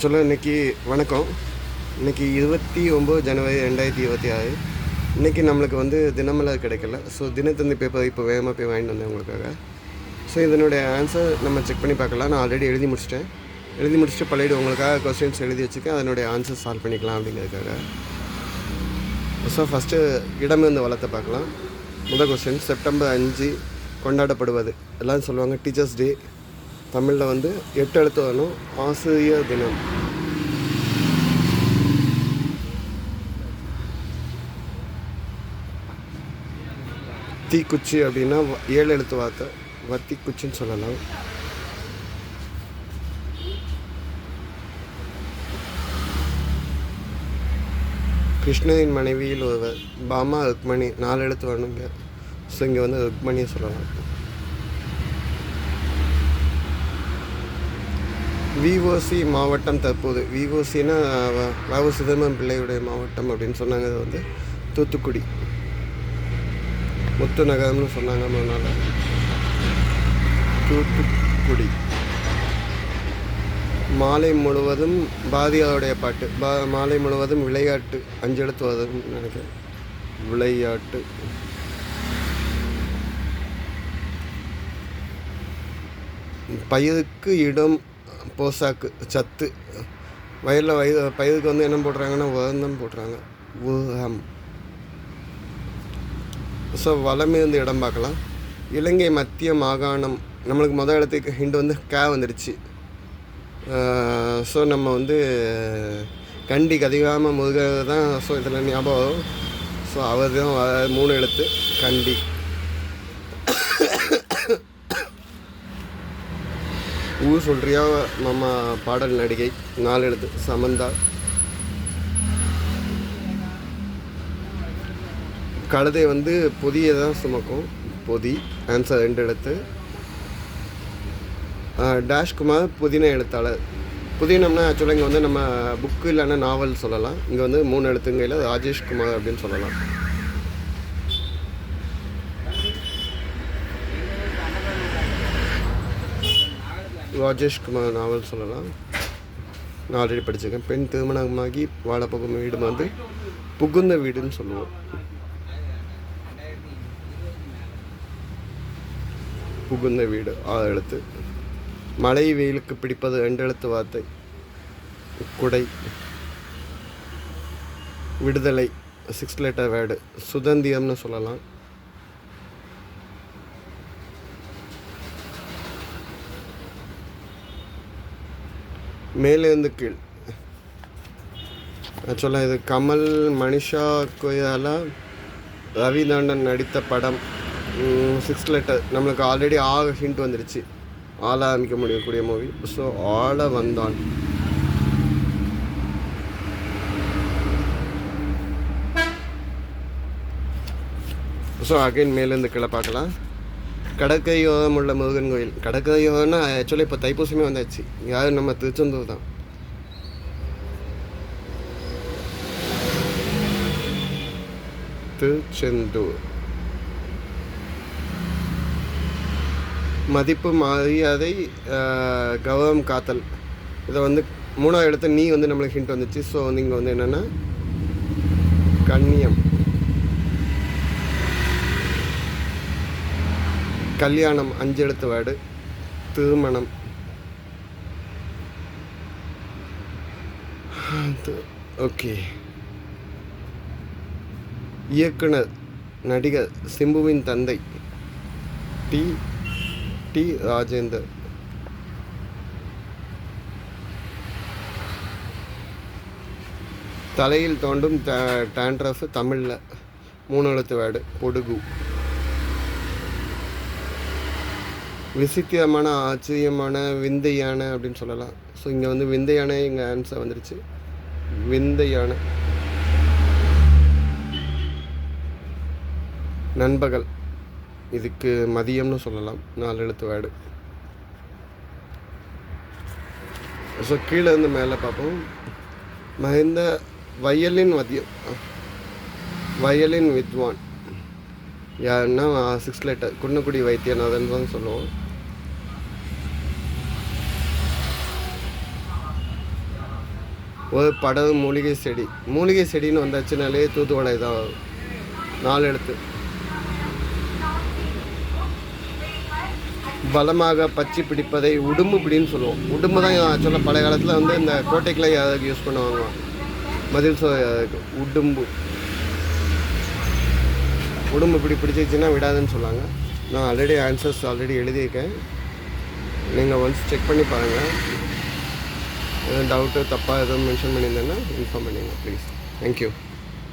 இன்றைக்கி வணக்கம். இன்றைக்கி 29 ஜனவரி 2026. இன்றைக்கி நம்மளுக்கு தினமலர் கிடைக்கல. ஸோ தினத்தந்தி பேப்பர் இப்போ வேகமாக போய் வாங்கிட்டு வந்தேன் உங்களுக்காக. ஸோ இதனுடைய ஆன்சர் நம்ம செக் பண்ணி பார்க்கலாம். நான் ஆல்ரெடி எழுதி முடிச்சுட்டு பழைய உங்களுக்காக கொஸ்டின்ஸ் எழுதி வச்சுருக்கேன். அதனுடைய ஆன்சர் சால்வ் பண்ணிக்கலாம் அப்படிங்கிறதுக்காக. ஸோ ஃபஸ்ட்டு இடமிருந்து வளர்த்த பார்க்கலாம். முதல் கொஸ்டின், செப்டம்பர் 5 கொண்டாடப்படுவது எல்லாம் சொல்லுவாங்க டீச்சர்ஸ் டே. தமிழில் 8 எழுத்து வரணும். ஆசிரியர் தினம். தீக்குச்சி அப்படின்னா 7 எழுத்து வார்த்தை. வத்திக்குச்சின்னு சொல்லலாம். கிருஷ்ணரின் மனைவியில் ஒருவர் பாமா ருக்மணி. 4 எழுத்து வரணுங்க. ஸோ இங்கே ருக்மணியை சொல்லலாம். விஓசி மாவட்டம் தற்போது. விஓசின்னா வாவு சிதம்பரம் பிள்ளையுடைய மாவட்டம் அப்படின்னு சொன்னாங்க. அது தூத்துக்குடி. முத்து நகரம்னு சொன்னாங்க முன்னால். தூத்துக்குடி. மாலை முழுவதும் பாரதியாருடைய பாட்டு. மாலை முழுவதும் விளையாட்டு. 5 எழுத்து வருதுன்னு நினைக்கிறேன். விளையாட்டு. பயிருக்கு இடம் போசாக்கு. சத்து. வயலில் பயிருக்கு என்ன போடுறாங்கன்னா உரம் போடுறாங்க. உரம். ஸோ வளமிருந்து இடம் பார்க்கலாம். இலங்கை மத்திய மாகாணம். நம்மளுக்கு முதல் இடத்துக்கு ஹிண்ட் கே வந்துடுச்சு. ஸோ நம்ம கண்டி கதிகாம முருகர் தான். ஸோ இதில் ஞாபகம். ஸோ அவர் தான் 3 எழுத்து. கண்டி. ஊர் சொல்கிறியா நம்ம பாடல் நடிகை. 4 எழுத்து. சமந்தா. கழுதை பொதியை தான் சுமக்கும். பொதி. ஆன்சர் 2 எழுத்து. டேஷ்குமார் புதின எழுத்தாளர். புதினம்னா ஆக்சுவலாக இங்கே நம்ம புக்கு இல்லைன்னா நாவல் சொல்லலாம். இங்கே 3 எழுத்துங்கையில் ராஜேஷ்குமார் அப்படின்னு சொல்லலாம். ராஜேஷ்குமார் நாவல் சொல்லலாம். நான் ஆல்ரெடி படிச்சிருக்கேன். பெண் திருமணமாகி வாழப்போகும் வீடு புகுந்த வீடுன்னு சொல்லுவோம். புகுந்த வீடு 6 எழுத்து. மழை வெயிலுக்கு பிடிப்பது 2 எழுத்து வார்த்தை. குடை. விடுதலை 6 லெட்டர் வேர்டு. சுதந்திரம்னு சொல்லலாம். மேலேருந்து கீழ். ஆக்சுவலாக இது கமல், மனிஷா கொய்யாலா, ரவிதாண்டன் நடித்த படம். 6 லெட்டர். நம்மளுக்கு ஆல்ரெடி ஹிண்ட் வந்துடுச்சு. ஆரம்பிக்க முடியக்கூடிய மூவி. ஸோ ஆள வந்தான். ஸோ அகைன் மேலேருந்து கீழே பார்க்கலாம். கடற்கரையோரம் உள்ள முருகன் கோயில். கடற்கரையோரம்னா ஆக்சுவலாக இப்போ தைப்பூசமே வந்தாச்சு. யாரும் நம்ம திருச்செந்தூர் தான். திருச்செந்தூர். மதிப்பு, மரியாதை, கௌரவம் காத்தல். இதை 3ஆவது எழுத்து நீ நம்மளுக்கு ஹிண்ட் வந்துச்சு. ஸோ இங்கே என்னென்னா கண்ணியம். கல்யாணம் 5 எழுத்து வேர்டு. திருமணம். ஓகே. இயக்குனர், நடிகர் சிம்புவின் தந்தை. டி ராஜேந்தர். தலையில் தோண்டும் டாண்ட்ரஃப். தமிழில் 3 எழுத்து வேர்டு. பொடுகு. விசித்திரமான, ஆச்சரியமான, விந்தையான அப்படின்னு சொல்லலாம். ஸோ இங்கே விந்தையான எங்கள் ஆன்சர் வந்துடுச்சு. விந்தையான. நண்பகல். இதுக்கு மதியம்னு சொல்லலாம். 4 எழுத்து வேர்டு. ஸோ கீழே மேலே பார்ப்போம். மஹிந்த வயலின் வயலின் வித்வான் யாருன்னா 6 லெட்டர். குன்னக்குடி வைத்தியநாதன் தான் சொல்லுவோம். ஒரு படகு மூலிகை செடின்னு வந்தாச்சுனாலே தூதுவளை தான் 4 எழுத்து. பலமாக பச்சி பிடிப்பதை உடும்பு பிடின்னு சொல்லுவோம். உடும்பு தான் ஆக்சுவலாக பழைய காலத்தில் வந்து இந்த கோட்டைக்குள்ளே அதுக்கு யூஸ் பண்ணுவாங்க. மதில் உடும்பு பிடிச்சிச்சின்னா விடாதுன்னு சொல்லுவாங்க. நான் ஆன்சர்ஸ் எழுதியிருக்கேன். நீங்கள் ஒன்ஸ் செக் பண்ணி பாருங்கள். எதுவும் டவுட்டு தப்பாக எதுவும் மென்ஷன் பண்ணியிருந்தேன்னா இன்ஃபார்ம் பண்ணிடுங்க ப்ளீஸ். தேங்க்யூ.